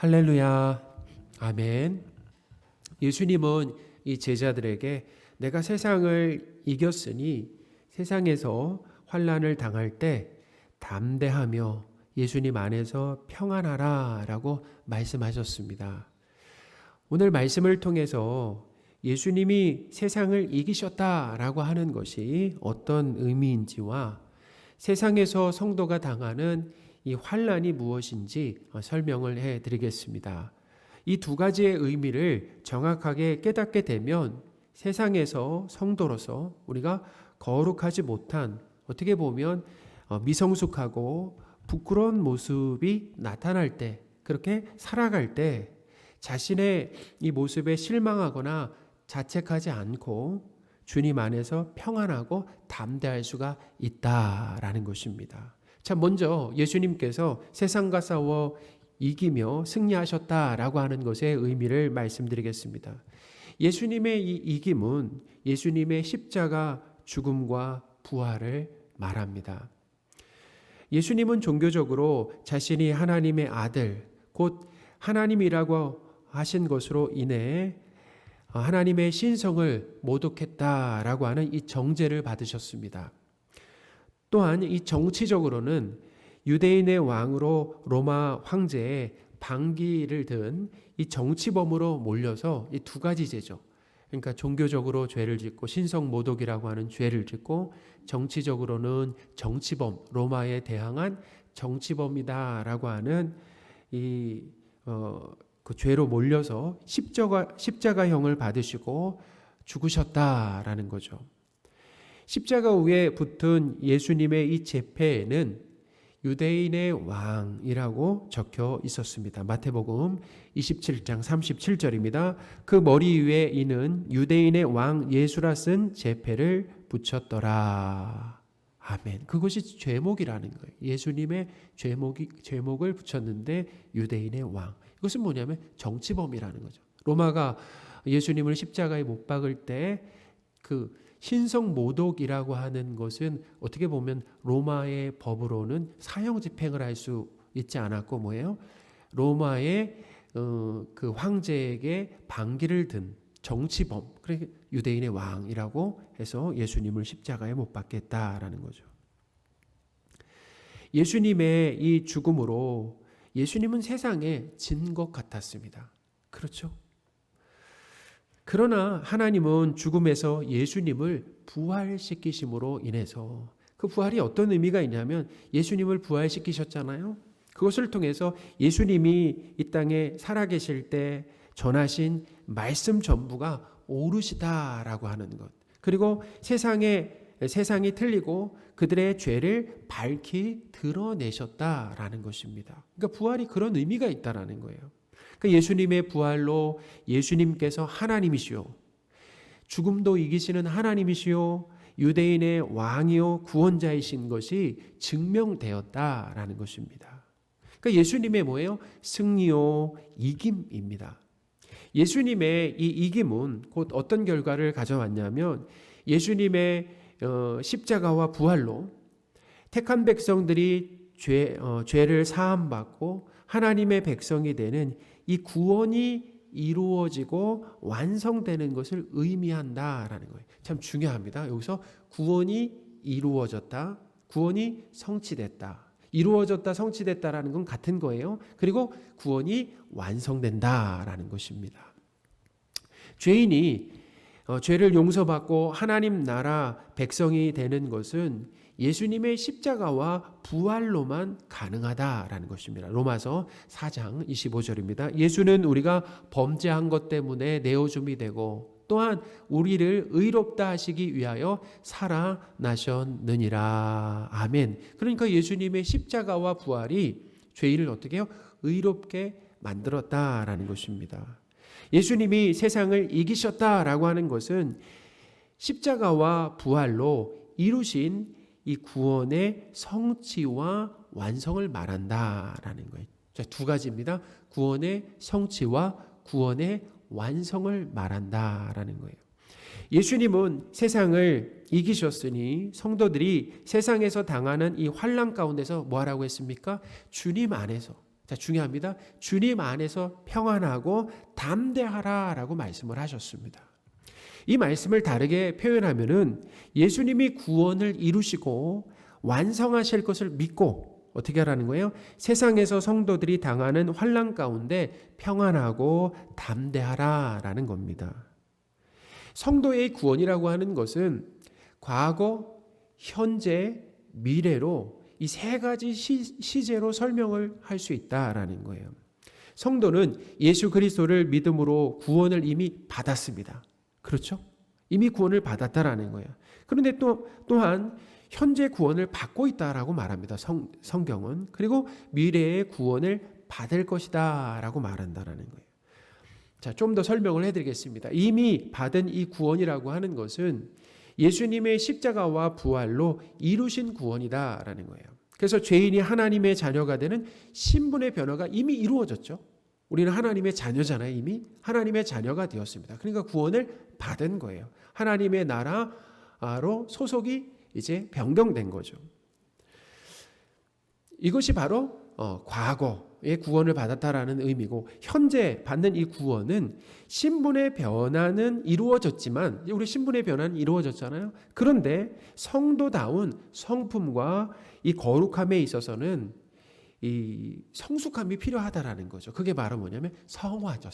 할렐루야. 아멘. 예수님은 이 제자들에게 내가 세상을 이겼으니 세상에서 환난을 당할 때 담대하며 예수님 안에서 평안하라 라고 말씀하셨습니다. 오늘 말씀을 통해서 예수님이 세상을 이기셨다라고 하는 것이 어떤 의미인지와 세상에서 성도가 당하는 이 환난이 무엇인지 설명을 해드리겠습니다. 이 두 가지의 의미를 정확하게 깨닫게 되면 세상에서 성도로서 우리가 거룩하지 못한, 어떻게 보면 미성숙하고 부끄러운 모습이 나타날 때, 그렇게 살아갈 때 자신의 이 모습에 실망하거나 자책하지 않고 주님 안에서 평안하고 담대할 수가 있다라는 것입니다. 자, 먼저 예수님께서 세상과 싸워 이기며 승리하셨다라고 하는 것의 의미를 말씀드리겠습니다. 예수님의 이 이김은 예수님의 십자가 죽음과 부활을 말합니다. 예수님은 종교적으로 자신이 하나님의 아들, 곧 하나님이라고 하신 것으로 인해 하나님의 신성을 모독했다라고 하는 이 정죄를 받으셨습니다. 또한 이 정치적으로는 유대인의 왕으로 로마 황제의 반기를 든 이 정치범으로 몰려서 이 두 가지 죄죠. 그러니까 종교적으로 죄를 짓고 신성 모독이라고 하는 죄를 짓고, 정치적으로는 정치범, 로마에 대항한 정치범이다라고 하는 그 죄로 몰려서 십자가형을 받으시고 죽으셨다라는 거죠. 십자가 위에 붙은 예수님의 이 제패에는 유대인의 왕이라고 적혀 있었습니다. 마태복음 27장 37절입니다. 그 머리 위에 이는 유대인의 왕 예수라 쓴 제패를 붙였더라. 아멘. 그것이 죄목이라는 거예요. 예수님의 죄목을 붙였는데 유대인의 왕. 이것은 뭐냐면 정치범이라는 거죠. 로마가 예수님을 십자가에 못 박을 때 그 신성 모독이라고 하는 것은 어떻게 보면 로마의 법으로는 사형 집행을 할 수 있지 않았고 뭐예요? 로마의 그 황제에게 반기를 든 정치범, 그러니까 유대인의 왕이라고 해서 예수님을 십자가에 못 박겠다라는 거죠. 예수님의 이 죽음으로 예수님은 세상에 진 것 같았습니다. 그렇죠? 그러나 하나님은 죽음에서 예수님을 부활시키심으로 인해서, 그 부활이 어떤 의미가 있냐면 예수님을 부활시키셨잖아요. 그것을 통해서 예수님이 이 땅에 살아계실 때 전하신 말씀 전부가 오르시다라고 하는 것, 그리고 세상이 틀리고 그들의 죄를 밝히 드러내셨다라는 것입니다. 그러니까 부활이 그런 의미가 있다라는 거예요. 그러니까 예수님의 부활로 예수님께서 하나님이시요, 죽음도 이기시는 하나님이시요, 유대인의 왕이요 구원자이신 것이 증명되었다라는 것입니다. 그러니까 예수님의 뭐예요? 승리요 이김입니다. 예수님의 이 이김은 곧 어떤 결과를 가져왔냐면 예수님의 십자가와 부활로 택한 백성들이 죄를 사함받고 하나님의 백성이 되는 이 구원이 이루어지고 완성되는 것을 의미한다라는 거예요. 참 중요합니다. 여기서 구원이 이루어졌다, 구원이 성취됐다, 이루어졌다, 성취됐다라는 건 같은 거예요. 그리고 구원이 완성된다라는 것입니다. 죄인이 죄를 용서받고 하나님 나라 백성이 되는 것은 예수님의 십자가와 부활로만 가능하다라는 것입니다. 로마서 4장 25절입니다. 예수는 우리가 범죄한 것 때문에 내어줌이 되고 또한 우리를 의롭다 하시기 위하여 살아나셨느니라. 아멘. 그러니까 예수님의 십자가와 부활이 죄인을 어떻게 해요? 의롭게 만들었다라는 것입니다. 예수님이 세상을 이기셨다라고 하는 것은 십자가와 부활로 이루신 이 구원의 성취와 완성을 말한다라는 거예요. 자, 두 가지입니다. 구원의 성취와 구원의 완성을 말한다라는 거예요. 예수님은 세상을 이기셨으니 성도들이 세상에서 당하는 이 환난 가운데서 뭐 하라고 했습니까? 주님 안에서 자, 중요합니다. 주님 안에서 평안하고 담대하라라고 말씀을 하셨습니다. 이 말씀을 다르게 표현하면은 예수님이 구원을 이루시고 완성하실 것을 믿고 어떻게 하라는 거예요? 세상에서 성도들이 당하는 환난 가운데 평안하고 담대하라라는 겁니다. 성도의 구원이라고 하는 것은 과거, 현재, 미래로 이 세 가지 시제로 설명을 할 수 있다라는 거예요. 성도는 예수 그리스도를 믿음으로 구원을 이미 받았습니다. 그렇죠? 이미 구원을 받았다라는 거예요. 그런데 또한 현재 구원을 받고 있다라고 말합니다. 성경은. 그리고 미래의 구원을 받을 것이다 라고 말한다라는 거예요. 자, 좀 더 설명을 해드리겠습니다. 이미 받은 이 구원이라고 하는 것은 예수님의 십자가와 부활로 이루신 구원이다라는 거예요. 그래서 죄인이 하나님의 자녀가 되는 신분의 변화가 이미 이루어졌죠. 우리는 하나님의 자녀잖아요. 이미 하나님의 자녀가 되었습니다. 그러니까 구원을 받은 거예요. 하나님의 나라로 소속이 이제 변경된 거죠. 이것이 바로 과거의 구원을 받았다라는 의미고, 현재 받는 이 구원은 신분의 변화는 이루어졌지만, 우리 신분의 변화는 이루어졌잖아요. 그런데 성도다운 성품과 이 거룩함에 있어서는 이 성숙함이 필요하다라는 거죠. 그게 바로 뭐냐면 성화죠.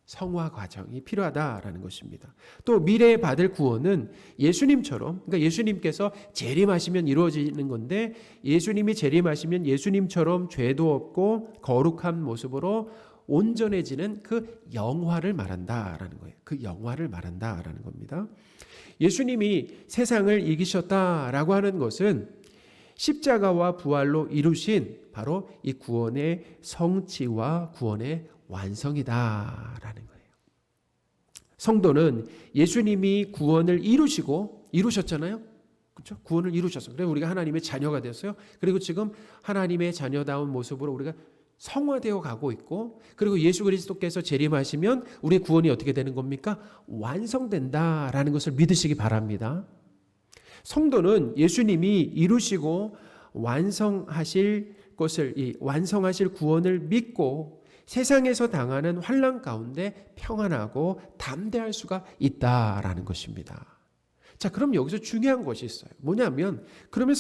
성화 과정이 필요하다라는 것입니다. 또 미래에 받을 구원은 예수님처럼, 그러니까 예수님께서 재림하시면 이루어지는 건데, 예수님이 재림하시면 예수님처럼 죄도 없고 거룩한 모습으로 온전해지는 그 영화를 말한다라는 거예요. 그 영화를 말한다라는 겁니다. 예수님이 세상을 이기셨다라고 하는 것은 십자가와 부활로 이루신 바로 이 구원의 성취와 구원의 완성이다라는 거예요. 성도는 예수님이 구원을 이루셨잖아요. 그렇죠? 구원을 이루셨어요. 그래서 우리가 하나님의 자녀가 되었어요. 그리고 지금 하나님의 자녀다운 모습으로 우리가 성화되어 가고 있고, 그리고 예수 그리스도께서 재림하시면 우리의 구원이 어떻게 되는 겁니까? 완성된다라는 것을 믿으시기 바랍니다. 성도는 예수님이 이루시고 완성하실 구원을 믿고 세상에서 당하는 환난 가운데 평안하고 담대할 수가 있다라는 것입니다. 자, 그럼 여기서 중요한 것이 있어요. 뭐냐면, 그러면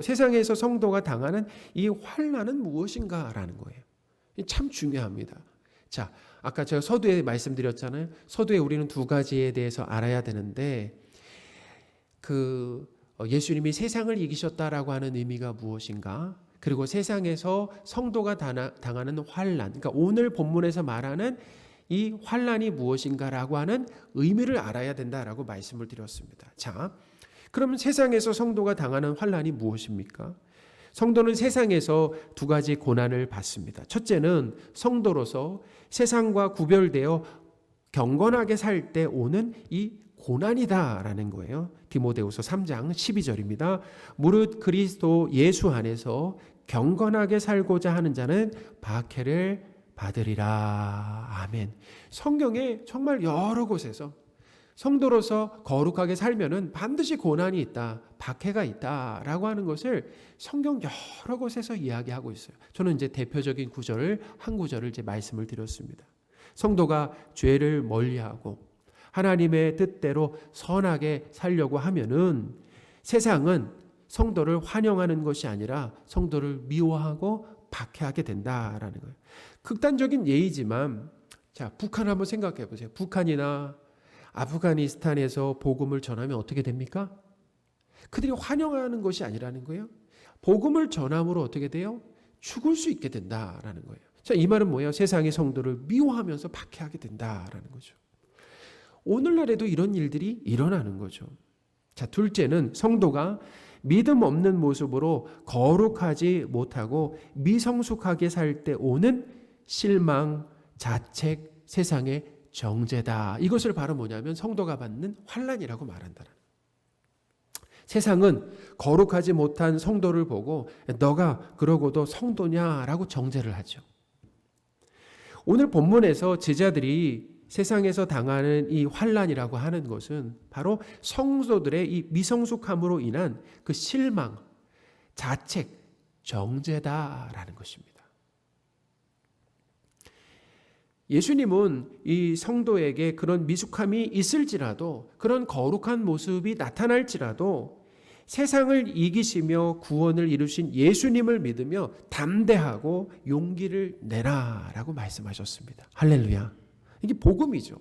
세상에서 성도가 당하는 이 환난은 무엇인가라는 거예요. 참 중요합니다. 자, 아까 제가 서두에 말씀드렸잖아요. 서두에 우리는 두 가지에 대해서 알아야 되는데, 예수님이 세상을 이기셨다라고 하는 의미가 무엇인가? 그리고 세상에서 성도가 당하는 환난, 그러니까 오늘 본문에서 말하는 이 환난이 무엇인가라고 하는 의미를 알아야 된다라고 말씀을 드렸습니다. 자, 그러면 세상에서 성도가 당하는 환난이 무엇입니까? 성도는 세상에서 두 가지 고난을 받습니다. 첫째는 성도로서 세상과 구별되어 경건하게 살 때 오는 이 고난이다라는 거예요. 디모데후서 3장 12절입니다. 무릇 그리스도 예수 안에서 경건하게 살고자 하는 자는 박해를 받으리라. 아멘. 성경에 정말 여러 곳에서 성도로서 거룩하게 살면은 반드시 고난이 있다, 박해가 있다라고 하는 것을 성경 여러 곳에서 이야기하고 있어요. 저는 이제 대표적인 한 구절을 이제 말씀을 드렸습니다. 성도가 죄를 멀리하고 하나님의 뜻대로 선하게 살려고 하면은 세상은 성도를 환영하는 것이 아니라 성도를 미워하고 박해하게 된다라는 거예요. 극단적인 예이지만, 자, 북한 한번 생각해 보세요. 북한이나 아프가니스탄에서 복음을 전하면 어떻게 됩니까? 그들이 환영하는 것이 아니라는 거예요. 복음을 전함으로 어떻게 돼요? 죽을 수 있게 된다라는 거예요. 자, 이 말은 뭐예요? 세상의 성도를 미워하면서 박해하게 된다라는 거죠. 오늘날에도 이런 일들이 일어나는 거죠. 자, 둘째는 성도가 믿음 없는 모습으로 거룩하지 못하고 미성숙하게 살 때 오는 실망, 자책, 세상의 정죄다. 이것을 바로 뭐냐면 성도가 받는 환난이라고 말한다. 세상은 거룩하지 못한 성도를 보고 너가 그러고도 성도냐라고 정죄를 하죠. 오늘 본문에서 제자들이 세상에서 당하는 이 환난이라고 하는 것은 바로 성도들의 이 미성숙함으로 인한 그 실망, 자책, 정죄다라는 것입니다. 예수님은 이 성도에게 그런 미숙함이 있을지라도, 그런 거룩한 모습이 나타날지라도 세상을 이기시며 구원을 이루신 예수님을 믿으며 담대하고 용기를 내라라고 말씀하셨습니다. 할렐루야. 이게 복음이죠.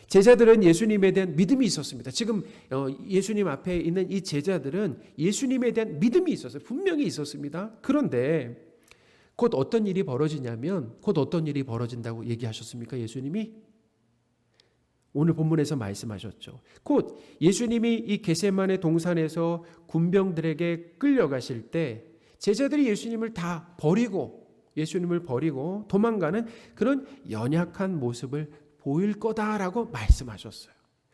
제자들은 예수님에 대한 믿음이 있었습니다. 지금 예수님 앞에 있는 이 제자들은 예수님에 대한 믿음이 있었어요. 분명히 있었습니다. 그런데 곧 어떤 일이 벌어지냐면, 곧 어떤 일이 벌어진다고 얘기하셨습니까? 예수님이 오늘 본문에서 말씀하셨죠. 곧 예수님이 이 겟세마네 동산에서 군병들에게 끌려가실 때 제자들이 예수님을 버리고 도망가는 그런 연약한 모습을 보일 거다라고 말씀하셨어요.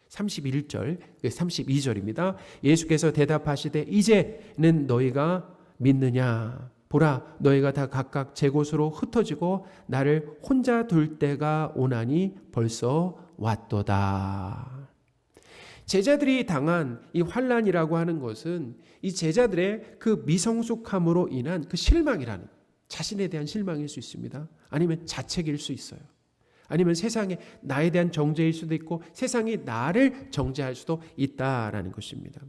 31절, 32절입니다. 예수께서 대답하시되 이제는 너희가 믿느냐? 보라, 너희가 다 각각 제 곳으로 흩어지고 나를 혼자 둘 때가 오나니 벌써 왔도다. 제자들이 당한 이 환난이라고 하는 것은 이 제자들의 그 미성숙함으로 인한 그 실망이라는, 자신에 대한 실망일 수 있습니다. 아니면 자책일 수 있어요. 아니면 세상에 나에 대한 정죄일 수도 있고 세상이 나를 정죄할 수도 있다라는 것입니다.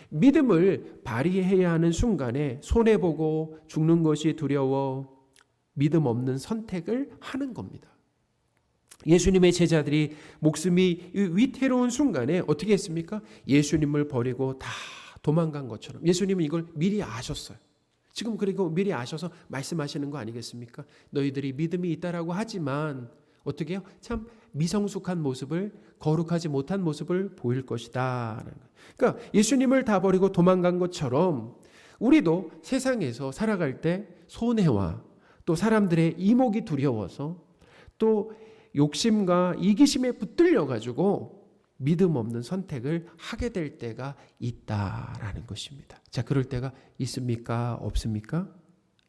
믿음을 발휘해야 하는 순간에 손해보고 죽는 것이 두려워 믿음 없는 선택을 하는 겁니다. 예수님의 제자들이 목숨이 위태로운 순간에 어떻게 했습니까? 예수님을 버리고 다 도망간 것처럼. 예수님은 이걸 미리 아셨어요. 지금 그리고 미리 아셔서 말씀하시는 거 아니겠습니까? 너희들이 믿음이 있다라고 하지만 어떻게 해요? 참 미성숙한 모습을, 거룩하지 못한 모습을 보일 것이다. 그러니까 예수님을 다 버리고 도망간 것처럼 우리도 세상에서 살아갈 때 손해와 또 사람들의 이목이 두려워서 또 욕심과 이기심에 붙들려 가지고 믿음 없는 선택을 하게 될 때가 있다라는 것입니다. 자, 그럴 때가 있습니까? 없습니까?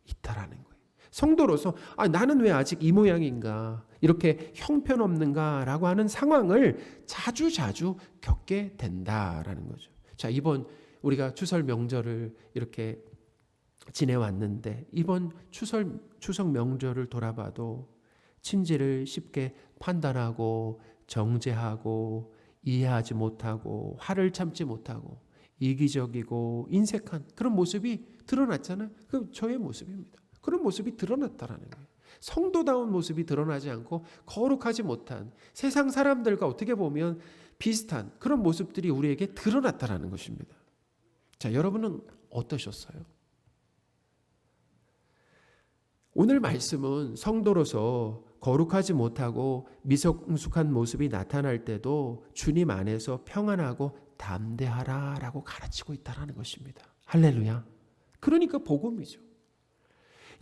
있다라는 거예요. 성도로서 나는 왜 아직 이 모양인가? 이렇게 형편없는가라고 하는 상황을 자주 겪게 된다라는 거죠. 자, 이번 우리가 추설 명절을 이렇게 지내왔는데 이번 추석 명절을 돌아봐도 친지를 쉽게 판단하고 정죄하고 이해하지 못하고 화를 참지 못하고 이기적이고 인색한 그런 모습이 드러났잖아요. 그 저의 모습입니다. 그런 모습이 드러났다라는 거예요. 성도다운 모습이 드러나지 않고 거룩하지 못한 세상 사람들과 어떻게 보면 비슷한 그런 모습들이 우리에게 드러났다라는 것입니다. 자, 여러분은 어떠셨어요? 오늘 말씀은 성도로서 거룩하지 못하고 미성숙한 모습이 나타날 때도 주님 안에서 평안하고 담대하라라고 가르치고 있다는 것입니다. 할렐루야. 그러니까 복음이죠.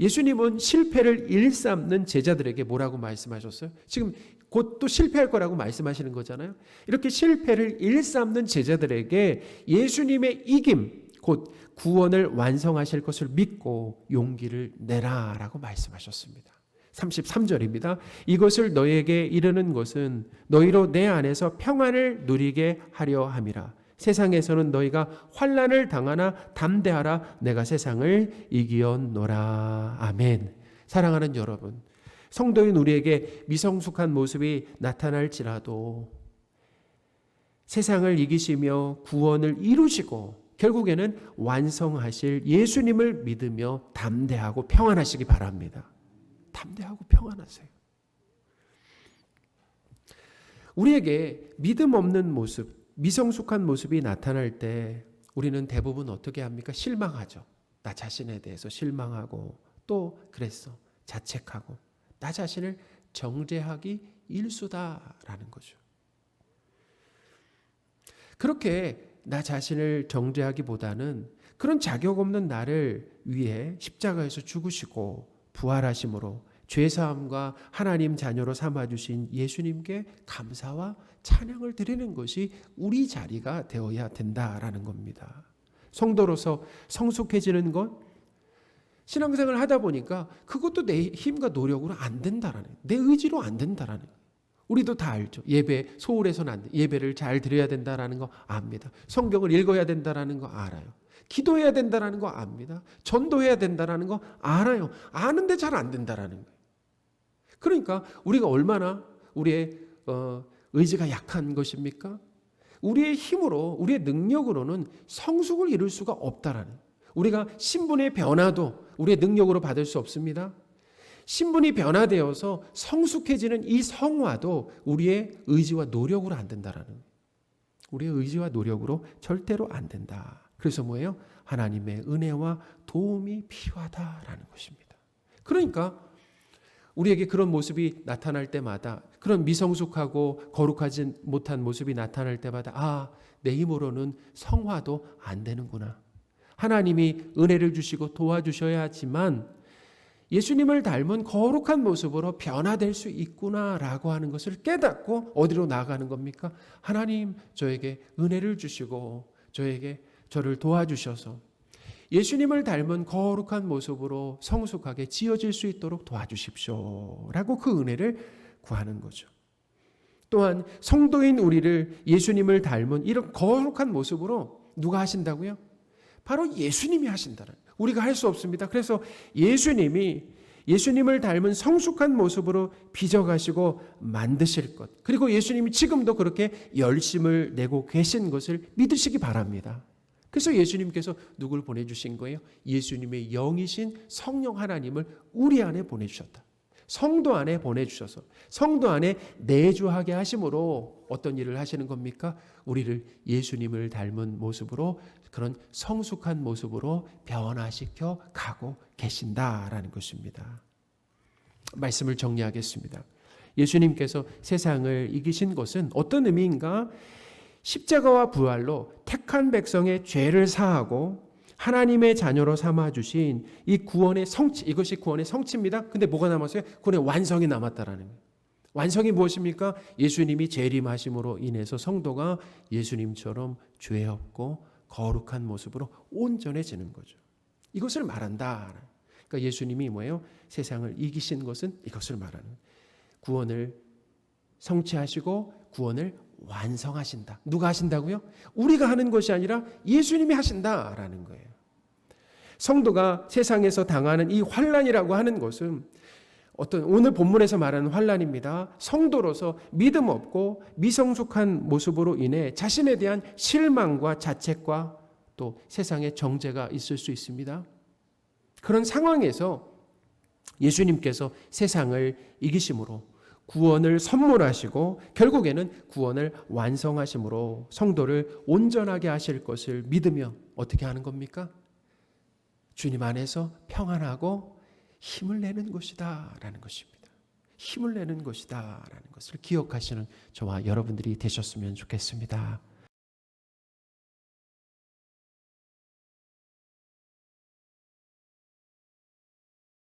예수님은 실패를 일삼는 제자들에게 뭐라고 말씀하셨어요? 지금 곧 또 실패할 거라고 말씀하시는 거잖아요. 이렇게 실패를 일삼는 제자들에게 예수님의 이김, 곧 구원을 완성하실 것을 믿고 용기를 내라라고 말씀하셨습니다. 33절입니다. 이것을 너희에게 이르는 것은 너희로 내 안에서 평안을 누리게 하려 함이라. 세상에서는 너희가 환난을 당하나 담대하라. 내가 세상을 이기었노라. 아멘. 사랑하는 여러분, 성도인 우리에게 미성숙한 모습이 나타날지라도 세상을 이기시며 구원을 이루시고 결국에는 완성하실 예수님을 믿으며 담대하고 평안하시기 바랍니다. 담대하고 평안하세요. 우리에게 믿음 없는 모습, 미성숙한 모습이 나타날 때 우리는 대부분 어떻게 합니까? 실망하죠. 나 자신에 대해서 실망하고 또 그랬어. 자책하고 나 자신을 정죄하기 일수다라는 거죠. 그렇게 나 자신을 정죄하기보다는 그런 자격 없는 나를 위해 십자가에서 죽으시고 부활하심으로 죄사함과 하나님 자녀로 삼아주신 예수님께 감사와 찬양을 드리는 것이 우리 자리가 되어야 된다라는 겁니다. 성도로서 성숙해지는 것, 신앙생활을 하다 보니까 그것도 내 힘과 노력으로 안 된다라는, 내 의지로 안 된다라는 거예요. 우리도 다 알죠. 예배 소홀해서는 안 돼. 예배를 잘 드려야 된다라는 거 압니다. 성경을 읽어야 된다라는 거 알아요. 기도해야 된다라는 거 압니다. 전도해야 된다라는 거 알아요. 아는데 잘 안 된다라는 거예요. 그러니까 우리가 얼마나 우리의 의지가 약한 것입니까? 우리의 힘으로, 우리의 능력으로는 성숙을 이룰 수가 없다라는, 우리가 신분의 변화도 우리의 능력으로 받을 수 없습니다. 신분이 변화되어서 성숙해지는 이 성화도 우리의 의지와 노력으로 안 된다라는, 우리의 의지와 노력으로 절대로 안 된다. 그래서 뭐예요? 하나님의 은혜와 도움이 필요하다라는 것입니다. 그러니까 우리에게 그런 모습이 나타날 때마다, 그런 미성숙하고 거룩하지 못한 모습이 나타날 때마다 내 힘으로는 성화도 안 되는구나. 하나님이 은혜를 주시고 도와주셔야지만 예수님을 닮은 거룩한 모습으로 변화될 수 있구나라고 하는 것을 깨닫고 어디로 나아가는 겁니까? 하나님, 저에게 은혜를 주시고 저를 도와주셔서 예수님을 닮은 거룩한 모습으로 성숙하게 지어질 수 있도록 도와주십시오 라고 그 은혜를 구하는 거죠. 또한 성도인 우리를 예수님을 닮은 이런 거룩한 모습으로 누가 하신다고요? 바로 예수님이 하신다는, 우리가 할 수 없습니다. 그래서 예수님을 닮은 성숙한 모습으로 빚어가시고 만드실 것, 그리고 예수님이 지금도 그렇게 열심을 내고 계신 것을 믿으시기 바랍니다. 그래서 예수님께서 누굴 보내주신 거예요? 예수님의 영이신 성령 하나님을 우리 안에 보내주셨다. 성도 안에 보내주셔서 성도 안에 내주하게 하심으로 어떤 일을 하시는 겁니까? 우리를 예수님을 닮은 모습으로, 그런 성숙한 모습으로 변화시켜 가고 계신다라는 것입니다. 말씀을 정리하겠습니다. 예수님께서 세상을 이기신 것은 어떤 의미인가? 십자가와 부활로 택한 백성의 죄를 사하고 하나님의 자녀로 삼아주신 이 구원의 성취, 이것이 구원의 성취입니다. 근데 뭐가 남았어요? 구원의 완성이 남았다라는 거예요. 완성이 무엇입니까? 예수님이 재림하심으로 인해서 성도가 예수님처럼 죄 없고 거룩한 모습으로 온전해지는 거죠. 이것을 말한다. 그러니까 예수님이 뭐예요? 세상을 이기신 것은 이것을 말하는, 구원을 성취하시고 구원을 완성하신다. 누가 하신다고요? 우리가 하는 것이 아니라 예수님이 하신다라는 거예요. 성도가 세상에서 당하는 이 환난이라고 하는 것은 어떤 오늘 본문에서 말하는 환난입니다. 성도로서 믿음 없고 미성숙한 모습으로 인해 자신에 대한 실망과 자책과 또 세상의 정죄가 있을 수 있습니다. 그런 상황에서 예수님께서 세상을 이기심으로 구원을 선물하시고 결국에는 구원을 완성하심으로 성도를 온전하게 하실 것을 믿으며 어떻게 하는 겁니까? 주님 안에서 평안하고 힘을 내는 것이다 라는 것입니다. 힘을 내는 것이다 라는 것을 기억하시는 저와 여러분들이 되셨으면 좋겠습니다.